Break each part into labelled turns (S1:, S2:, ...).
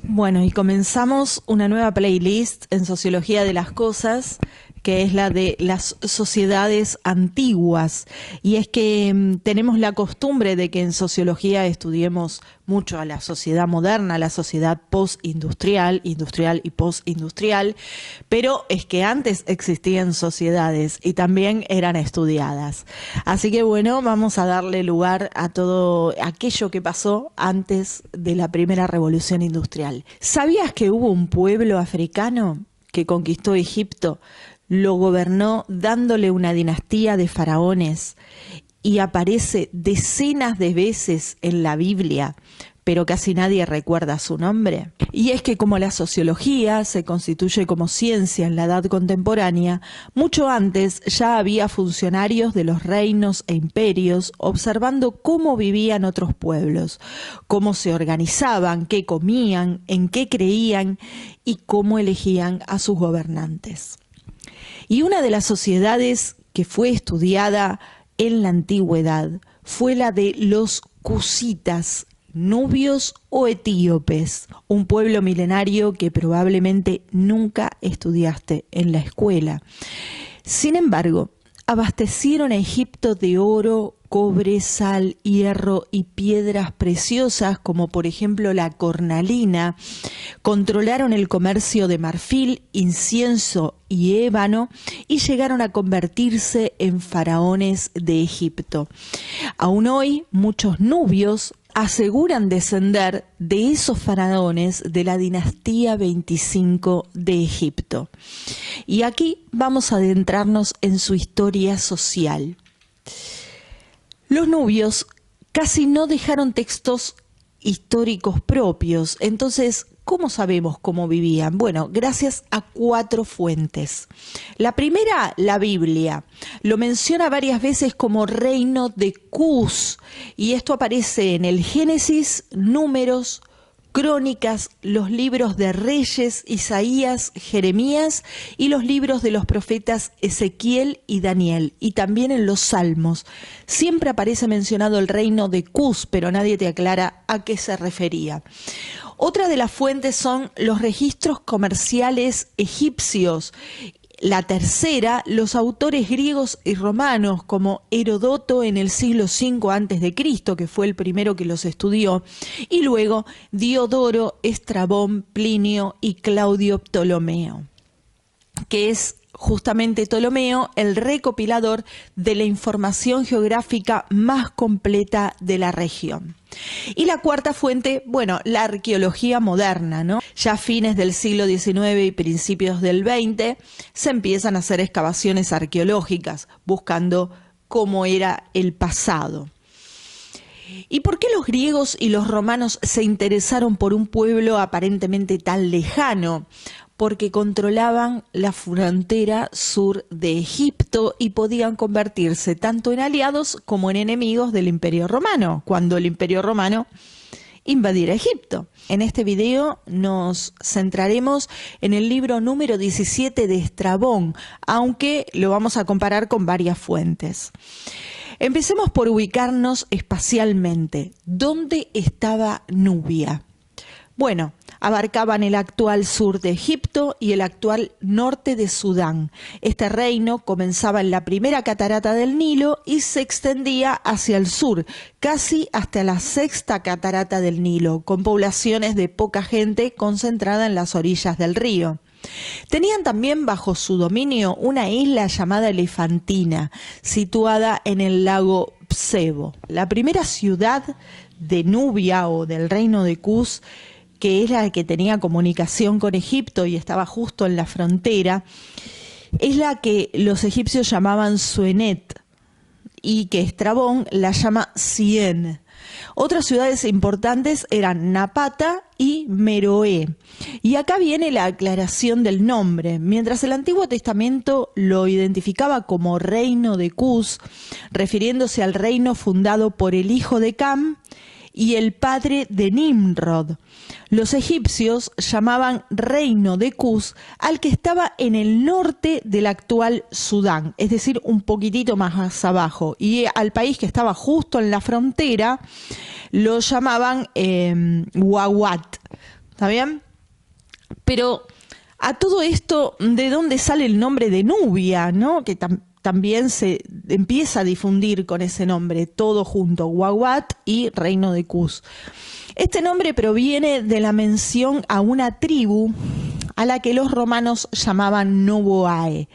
S1: Bueno, y comenzamos una nueva playlist en Sociología de las Cosas, que es la de las sociedades antiguas. Y es que tenemos la costumbre de que en sociología estudiemos mucho a la sociedad moderna, a la sociedad postindustrial, industrial y postindustrial, pero es que antes existían sociedades y también eran estudiadas. Así que bueno, vamos a darle lugar a todo aquello que pasó antes de la primera revolución industrial. ¿Sabías que hubo un pueblo africano que conquistó Egipto? Lo gobernó dándole una dinastía de faraones y aparece decenas de veces en la Biblia, pero casi nadie recuerda su nombre. Y es que como la sociología se constituye como ciencia en la edad contemporánea, mucho antes ya había funcionarios de los reinos e imperios observando cómo vivían otros pueblos, cómo se organizaban, qué comían, en qué creían y cómo elegían a sus gobernantes. Y una de las sociedades que fue estudiada en la antigüedad fue la de los cusitas, nubios o etíopes, un pueblo milenario que probablemente nunca estudiaste en la escuela. Sin embargo, abastecieron a Egipto de oro, cobre, sal, hierro y piedras preciosas como por ejemplo la cornalina, controlaron el comercio de marfil, incienso y ébano y llegaron a convertirse en faraones de Egipto. Aún hoy muchos nubios aseguran descender de esos faraones de la dinastía 25 de Egipto. Y aquí vamos a adentrarnos en su historia social. Los nubios casi no dejaron textos históricos propios, entonces, ¿cómo sabemos cómo vivían? Bueno, gracias a 4 fuentes. La primera, la Biblia. Lo menciona varias veces como reino de Cus, y esto aparece en el Génesis, Números, Crónicas, los libros de Reyes, Isaías, Jeremías y los libros de los profetas Ezequiel y Daniel, y también en los Salmos. Siempre aparece mencionado el reino de Cus, pero nadie te aclara a qué se refería. Otra de las fuentes son los registros comerciales egipcios. La tercera, los autores griegos y romanos como Heródoto en el siglo V a.C., que fue el primero que los estudió, y luego Diodoro, Estrabón, Plinio y Claudio Ptolomeo, que es justamente Ptolomeo el recopilador de la información geográfica más completa de la región. Y la cuarta fuente, bueno, la arqueología moderna, ¿no? Ya a fines del siglo XIX y principios del XX se empiezan a hacer excavaciones arqueológicas buscando cómo era el pasado. ¿Y por qué los griegos y los romanos se interesaron por un pueblo aparentemente tan lejano? Porque controlaban la frontera sur de Egipto y podían convertirse tanto en aliados como en enemigos del Imperio Romano, cuando el Imperio Romano invadiera Egipto. En este video nos centraremos en el libro número 17 de Estrabón, aunque lo vamos a comparar con varias fuentes. Empecemos por ubicarnos espacialmente. ¿Dónde estaba Nubia? Bueno, abarcaban el actual sur de Egipto y el actual norte de Sudán. Este reino comenzaba en la primera catarata del Nilo y se extendía hacia el sur, casi hasta la sexta catarata del Nilo, con poblaciones de poca gente concentrada en las orillas del río. Tenían también bajo su dominio una isla llamada Elefantina, situada en el lago Psebo. La primera ciudad de Nubia o del reino de Cus, que era la que tenía comunicación con Egipto y estaba justo en la frontera, es la que los egipcios llamaban Suenet y que Estrabón la llama Siene. Otras ciudades importantes eran Napata y Meroé. Y acá viene la aclaración del nombre. Mientras el Antiguo Testamento lo identificaba como reino de Cus, refiriéndose al reino fundado por el hijo de Cam y el padre de Nimrod, los egipcios llamaban reino de Cus al que estaba en el norte del actual Sudán, es decir, un poquitito más abajo, y al país que estaba justo en la frontera lo llamaban Wawat, ¿Está bien? Pero a todo esto, ¿de dónde sale el nombre de Nubia, ¿no? Que también se empieza a difundir con ese nombre, todo junto, Wawat y Reino de Kuz. Este nombre proviene de la mención a una tribu a la que los romanos llamaban Noboae.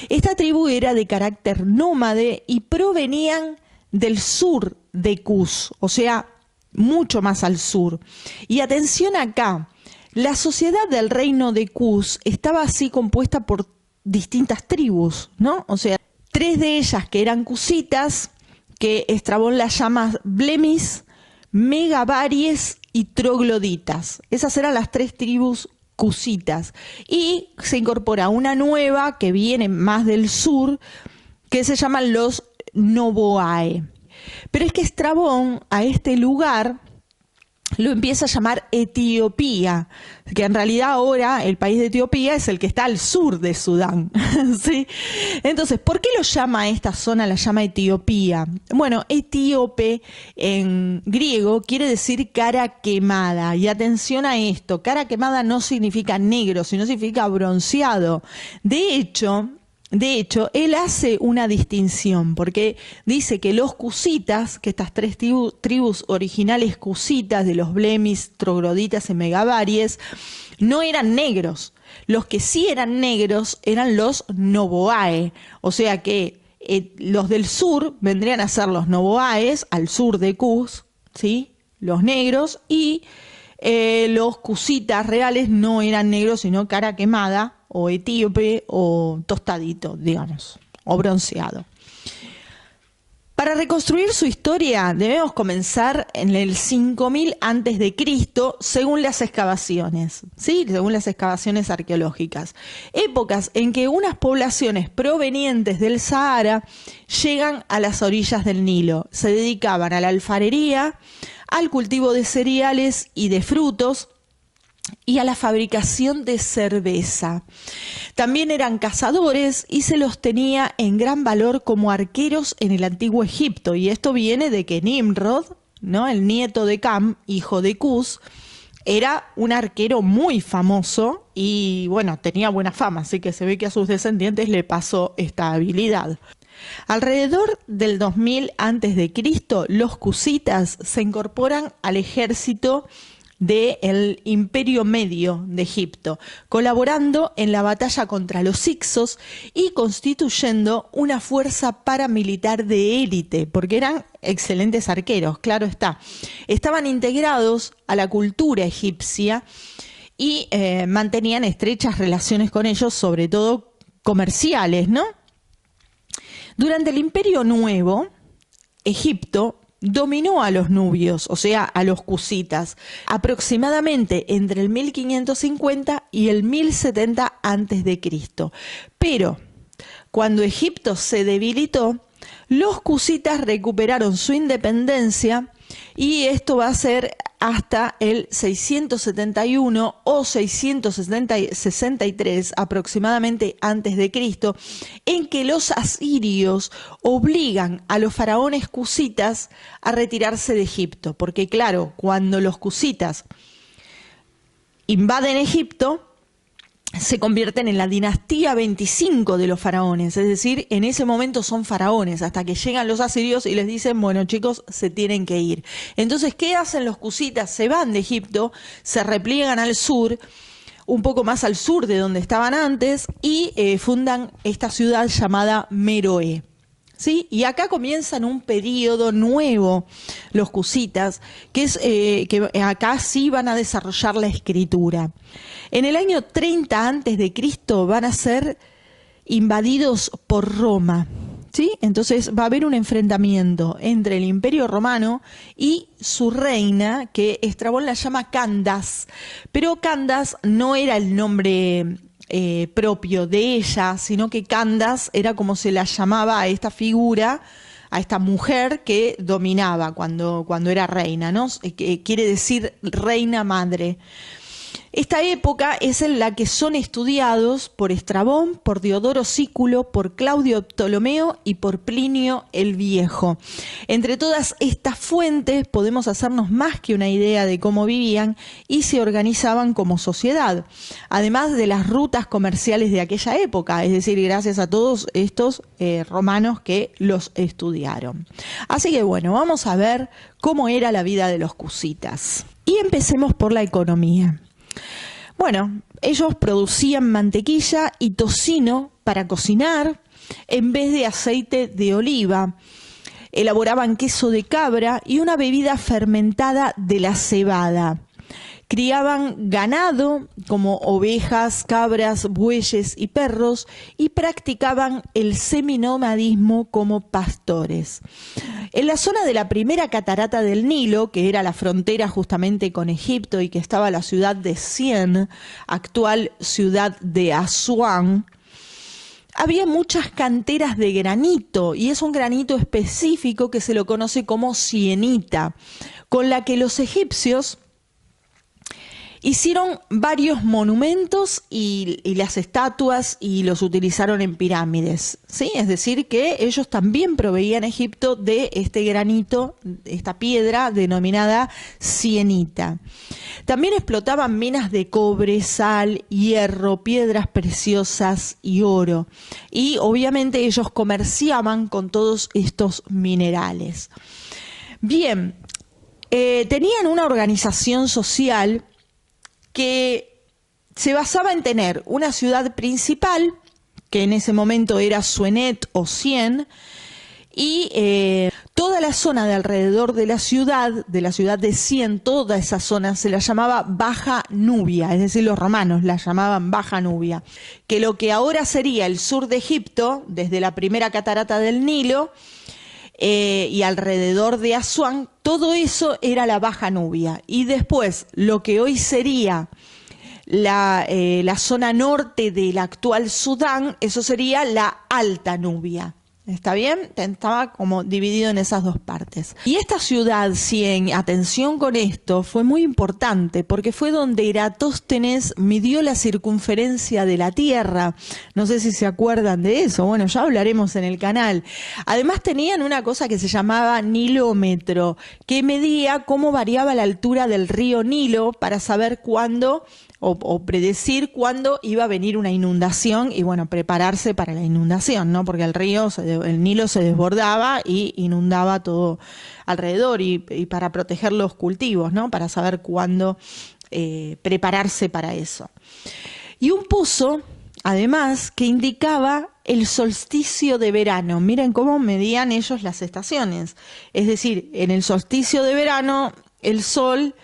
S1: Esta tribu era de carácter nómade y provenían del sur de Kuz, o sea, mucho más al sur. Y atención acá, la sociedad del reino de Kuz estaba así compuesta por distintas tribus, ¿no? O sea, 3 de ellas que eran cusitas, que Estrabón las llama blemis, megabaries y trogloditas. Esas eran las 3 tribus cusitas. Y se incorpora una nueva que viene más del sur, que se llaman los Noboae. Pero es que Estrabón a este lugar lo empieza a llamar Etiopía, que en realidad ahora el país de Etiopía es el que está al sur de Sudán, ¿sí? Entonces, ¿por qué lo llama a esta zona, la llama Etiopía? Bueno, etíope en griego quiere decir cara quemada, y atención a esto, cara quemada no significa negro, sino significa bronceado. De hecho, él hace una distinción, porque dice que los cusitas, que estas 3 tribus originales cusitas de los blemis, trogloditas y megabaries, no eran negros. Los que sí eran negros eran los Noboae, o sea que los del sur vendrían a ser los Noboaes, al sur de Kuz, ¿sí? Los negros, y los cusitas reales no eran negros, sino cara quemada, o etíope, o tostadito, digamos, o bronceado. Para reconstruir su historia debemos comenzar en el 5000 antes de Cristo, según las excavaciones, ¿sí? Según las excavaciones arqueológicas. Épocas en que unas poblaciones provenientes del Sahara llegan a las orillas del Nilo. Se dedicaban a la alfarería, al cultivo de cereales y de frutos, y a la fabricación de cerveza. También eran cazadores y se los tenía en gran valor como arqueros en el antiguo Egipto. Y esto viene de que Nimrod, ¿no? El nieto de Cam, hijo de Kuz, era un arquero muy famoso y bueno, tenía buena fama, así que se ve que a sus descendientes le pasó esta habilidad. Alrededor del 2000 a.C., los cusitas se incorporan al ejército del Imperio Medio de Egipto, colaborando en la batalla contra los hicsos y constituyendo una fuerza paramilitar de élite, porque eran excelentes arqueros, claro está. Estaban integrados a la cultura egipcia y mantenían estrechas relaciones con ellos, sobre todo comerciales, ¿no? Durante el Imperio Nuevo, Egipto dominó a los nubios, o sea, a los cusitas, aproximadamente entre el 1550 y el 1070 a.C. Pero cuando Egipto se debilitó, los cusitas recuperaron su independencia y esto va a ser hasta el 671 o 663 aproximadamente antes de Cristo, en que los asirios obligan a los faraones cusitas a retirarse de Egipto, porque claro, cuando los cusitas invaden Egipto, se convierten en la dinastía 25 de los faraones, es decir, en ese momento son faraones, hasta que llegan los asirios y les dicen, bueno chicos, se tienen que ir. Entonces, ¿qué hacen los cusitas? Se van de Egipto, se repliegan al sur, un poco más al sur de donde estaban antes, y fundan esta ciudad llamada Meroe. ¿Sí? Y acá comienzan un periodo nuevo, los cusitas, que es que acá sí van a desarrollar la escritura. En el año 30 antes de Cristo van a ser invadidos por Roma, ¿sí? Entonces va a haber un enfrentamiento entre el Imperio Romano y su reina, que Estrabón la llama Candas, pero Candas no era el nombre propio de ella, sino que Candas era como se la llamaba a esta figura, a esta mujer que dominaba cuando era reina, ¿no? Quiere decir reina madre. Esta época es en la que son estudiados por Estrabón, por Diodoro Sículo, por Claudio Ptolomeo y por Plinio el Viejo. Entre todas estas fuentes podemos hacernos más que una idea de cómo vivían y se organizaban como sociedad, además de las rutas comerciales de aquella época, es decir, gracias a todos estos romanos que los estudiaron. Así que bueno, vamos a ver cómo era la vida de los cusitas. Y empecemos por la economía. Bueno, ellos producían mantequilla y tocino para cocinar en vez de aceite de oliva. Elaboraban queso de cabra y una bebida fermentada de la cebada. Criaban ganado como ovejas, cabras, bueyes y perros y practicaban el seminomadismo como pastores. En la zona de la primera catarata del Nilo, que era la frontera justamente con Egipto y que estaba la ciudad de Sién, actual ciudad de Asuán, había muchas canteras de granito y es un granito específico que se lo conoce como sienita, con la que los egipcios hicieron varios monumentos y las estatuas y los utilizaron en pirámides, ¿sí? Es decir, que ellos también proveían a Egipto de este granito, esta piedra denominada sienita. También explotaban minas de cobre, sal, hierro, piedras preciosas y oro. Y obviamente ellos comerciaban con todos estos minerales. Bien, tenían una organización social que se basaba en tener una ciudad principal, que en ese momento era Suenet o Sién, y toda la zona de alrededor de la ciudad de Sién, toda esa zona se la llamaba Baja Nubia, es decir, los romanos la llamaban Baja Nubia, que lo que ahora sería el sur de Egipto, desde la primera catarata del Nilo, y alrededor de Asuán, todo eso era la Baja Nubia. Y después, lo que hoy sería la zona norte del actual Sudán, eso sería la Alta Nubia. ¿Está bien? Estaba como dividido en esas dos partes. Y esta ciudad, Sién, atención con esto, fue muy importante porque fue donde Eratóstenes midió la circunferencia de la Tierra. No sé si se acuerdan de eso. Bueno, ya hablaremos en el canal. Además tenían una cosa que se llamaba nilómetro, que medía cómo variaba la altura del río Nilo para saber cuándo o predecir cuándo iba a venir una inundación y bueno, prepararse para la inundación, ¿no? Porque el Nilo se desbordaba y inundaba todo alrededor y para proteger los cultivos, ¿no? Para saber cuándo prepararse para eso. Y un pozo, además, que indicaba el solsticio de verano. Miren cómo medían ellos las estaciones. Es decir, en el solsticio de verano, el sol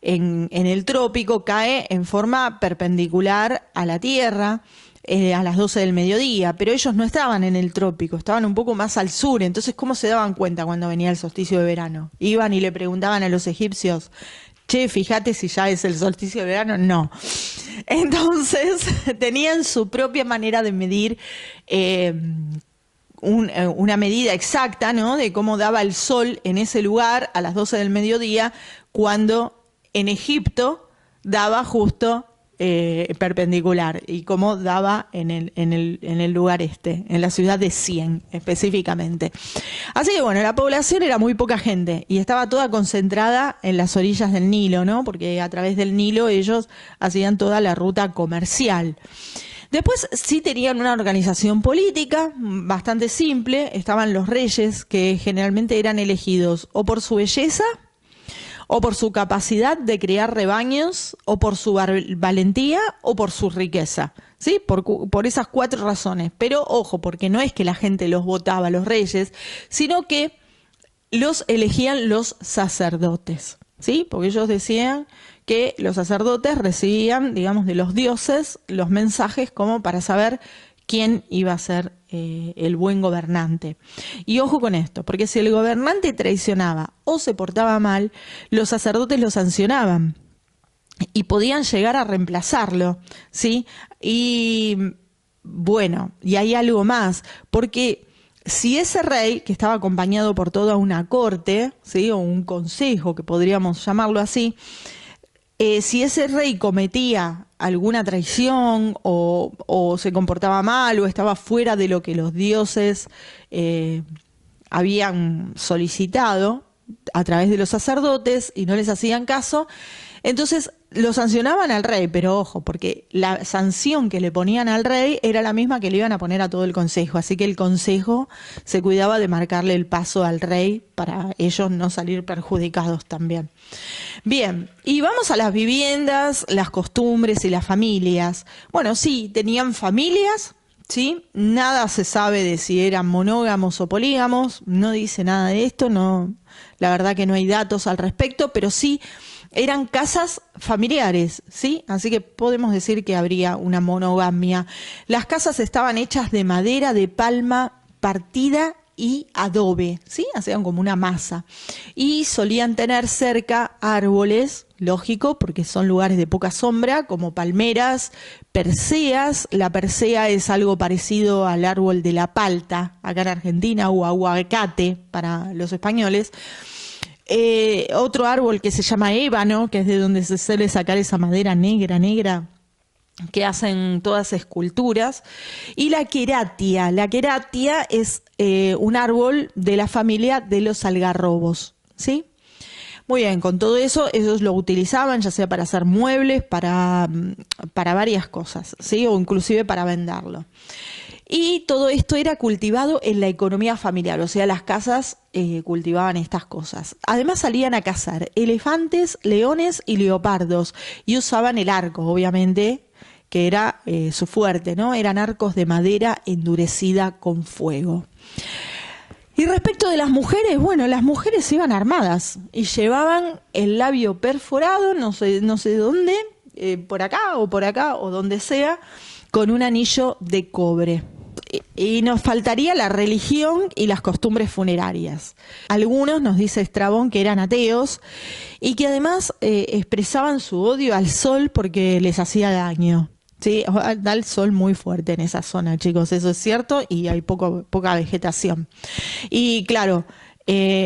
S1: en el trópico cae en forma perpendicular a la Tierra a las 12 del mediodía, pero ellos no estaban en el trópico, estaban un poco más al sur. Entonces, ¿cómo se daban cuenta cuando venía el solsticio de verano? Iban y le preguntaban a los egipcios, che, fíjate si ya es el solsticio de verano. No. Entonces, tenían su propia manera de medir una medida exacta, ¿no? De cómo daba el sol en ese lugar a las 12 del mediodía, cuando en Egipto daba justo perpendicular, y cómo daba en el lugar en la ciudad de Sién específicamente. Así que bueno, la población era muy poca gente y estaba toda concentrada en las orillas del Nilo, ¿no? Porque a través del Nilo ellos hacían toda la ruta comercial. Después sí tenían una organización política bastante simple. Estaban los reyes, que generalmente eran elegidos o por su belleza, o por su capacidad de criar rebaños, o por su valentía, o por su riqueza, ¿sí? Por esas 4 razones. Pero ojo, porque no es que la gente los votaba, los reyes, sino que los elegían los sacerdotes, ¿sí? Porque ellos decían que los sacerdotes recibían, digamos, de los dioses los mensajes como para saber quién iba a ser el buen gobernante. Y ojo con esto, porque si el gobernante traicionaba o se portaba mal, los sacerdotes lo sancionaban y podían llegar a reemplazarlo, ¿sí? Y bueno, y hay algo más, porque si ese rey, que estaba acompañado por toda una corte, ¿sí? O un consejo, que podríamos llamarlo así, Si ese rey cometía alguna traición o se comportaba mal o estaba fuera de lo que los dioses habían solicitado a través de los sacerdotes y no les hacían caso, entonces lo sancionaban al rey, pero ojo, porque la sanción que le ponían al rey era la misma que le iban a poner a todo el consejo, así que el consejo se cuidaba de marcarle el paso al rey para ellos no salir perjudicados también. Bien, y vamos a las viviendas, las costumbres y las familias. Bueno, sí, tenían familias, ¿sí? Nada se sabe de si eran monógamos o polígamos, no dice nada de esto, no, la verdad que no hay datos al respecto, pero sí eran casas familiares, ¿sí? Así que podemos decir que habría una monogamia. Las casas estaban hechas de madera, de palma partida y adobe, ¿sí? Hacían como una masa. Y solían tener cerca árboles, lógico, porque son lugares de poca sombra, como palmeras, perseas. La persea es algo parecido al árbol de la palta, acá en Argentina, o aguacate para los españoles. Otro árbol que se llama ébano, que es de donde se suele sacar esa madera negra, que hacen todas esculturas, y la queratia. La queratia es un árbol de la familia de los algarrobos, ¿sí? Muy bien, con todo eso, ellos lo utilizaban ya sea para hacer muebles, para varias cosas, ¿sí? O inclusive para venderlo. Y todo esto era cultivado en la economía familiar, o sea, las casas cultivaban estas cosas. Además salían a cazar elefantes, leones y leopardos y usaban el arco, obviamente, que era su fuerte, ¿no? Eran arcos de madera endurecida con fuego. Y respecto de las mujeres, bueno, las mujeres iban armadas y llevaban el labio perforado, no sé dónde, por acá o donde sea, con un anillo de cobre. Y nos faltaría la religión y las costumbres funerarias. Algunos, nos dice Estrabón, que eran ateos y que además expresaban su odio al sol porque les hacía daño. Sí, da el sol muy fuerte en esa zona, chicos, eso es cierto, y hay poca vegetación. Y claro,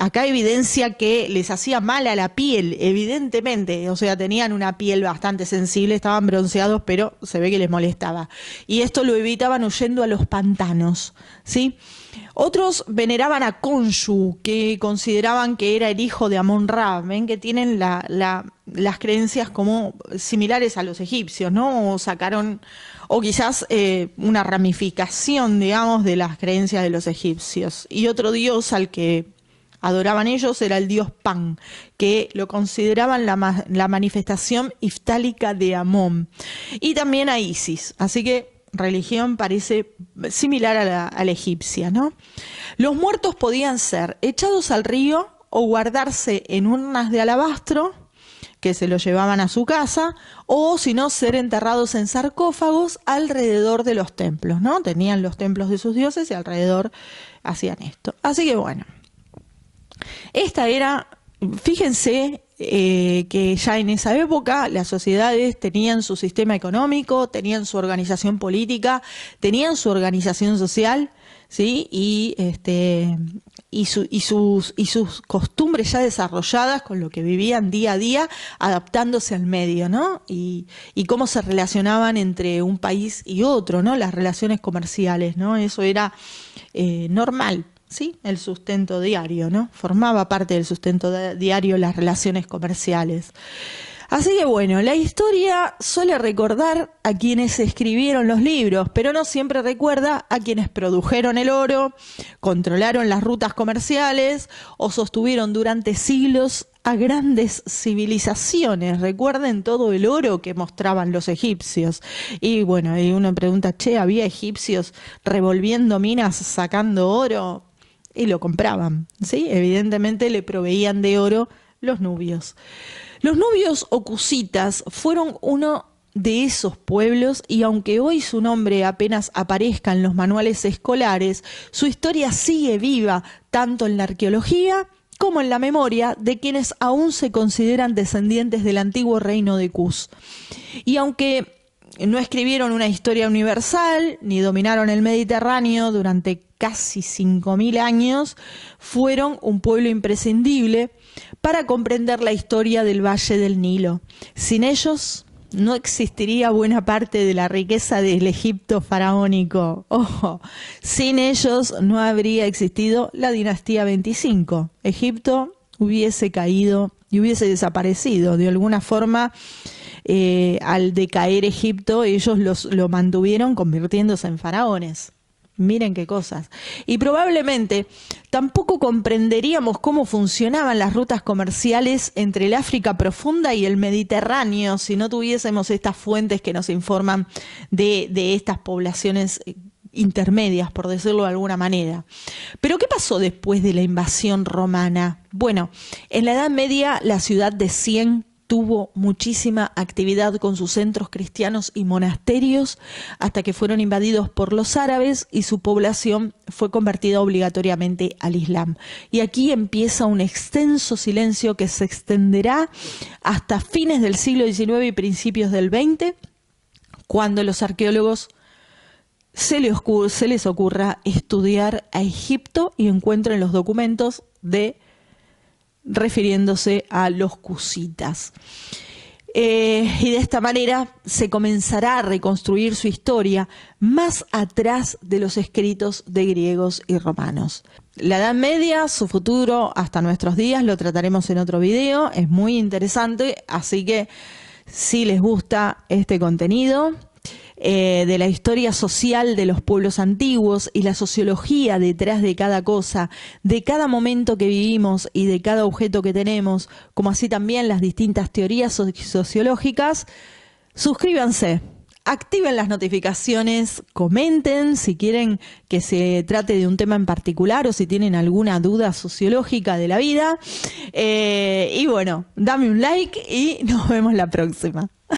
S1: acá evidencia que les hacía mal a la piel, evidentemente, o sea, tenían una piel bastante sensible, estaban bronceados, pero se ve que les molestaba. Y esto lo evitaban huyendo a los pantanos, ¿sí? Otros veneraban a Khonshu, que consideraban que era el hijo de Amon-Ra. Ven que tienen las creencias como similares a los egipcios, ¿no? O sacaron, o quizás una ramificación, digamos, de las creencias de los egipcios. Y otro dios al que adoraban ellos era el dios Pan, que lo consideraban la manifestación iftálica de Amón. Y también a Isis. Así que religión parece similar a la egipcia, ¿no? Los muertos podían ser echados al río o guardarse en urnas de alabastro, que se los llevaban a su casa, o si no, ser enterrados en sarcófagos alrededor de los templos, ¿no? Tenían los templos de sus dioses y alrededor hacían esto. Así que bueno, esta era, fíjense, que ya en esa época las sociedades tenían su sistema económico, tenían su organización política, tenían su organización social, ¿sí? Y sus costumbres ya desarrolladas con lo que vivían día a día, adaptándose al medio, ¿no? Y cómo se relacionaban entre un país y otro, ¿no? Las relaciones comerciales, ¿no? Eso era normal. Sí, el sustento diario, ¿no? Formaba parte del sustento diario las relaciones comerciales. Así que bueno, la historia suele recordar a quienes escribieron los libros, pero no siempre recuerda a quienes produjeron el oro, controlaron las rutas comerciales o sostuvieron durante siglos a grandes civilizaciones. Recuerden todo el oro que mostraban los egipcios. Y bueno, y uno pregunta, che, ¿había egipcios revolviendo minas sacando oro? Y lo compraban, ¿sí? Evidentemente le proveían de oro los nubios. Los nubios o cusitas fueron uno de esos pueblos y aunque hoy su nombre apenas aparezca en los manuales escolares, su historia sigue viva tanto en la arqueología como en la memoria de quienes aún se consideran descendientes del antiguo reino de Kuz. Y aunque no escribieron una historia universal ni dominaron el Mediterráneo durante casi 5.000 años, fueron un pueblo imprescindible para comprender la historia del Valle del Nilo. Sin ellos no existiría buena parte de la riqueza del Egipto faraónico. Ojo, sin ellos no habría existido la dinastía 25. Egipto hubiese caído y hubiese desaparecido. De alguna forma, al decaer Egipto, ellos lo mantuvieron convirtiéndose en faraones. Miren qué cosas. Y probablemente tampoco comprenderíamos cómo funcionaban las rutas comerciales entre el África profunda y el Mediterráneo si no tuviésemos estas fuentes que nos informan de estas poblaciones intermedias, por decirlo de alguna manera. Pero ¿qué pasó después de la invasión romana? Bueno, en la Edad Media la ciudad de Cien tuvo muchísima actividad con sus centros cristianos y monasterios hasta que fueron invadidos por los árabes y su población fue convertida obligatoriamente al Islam. Y aquí empieza un extenso silencio que se extenderá hasta fines del siglo XIX y principios del XX, cuando los arqueólogos se les ocurra estudiar a Egipto y encuentren los documentos refiriéndose a los cusitas. Y de esta manera se comenzará a reconstruir su historia más atrás de los escritos de griegos y romanos. La Edad Media, su futuro hasta nuestros días, lo trataremos en otro video, es muy interesante, así que si les gusta este contenido de la historia social de los pueblos antiguos y la sociología detrás de cada cosa, de cada momento que vivimos y de cada objeto que tenemos, como así también las distintas teorías sociológicas, suscríbanse, activen las notificaciones, comenten si quieren que se trate de un tema en particular o si tienen alguna duda sociológica de la vida. Y bueno, dame un like y nos vemos la próxima.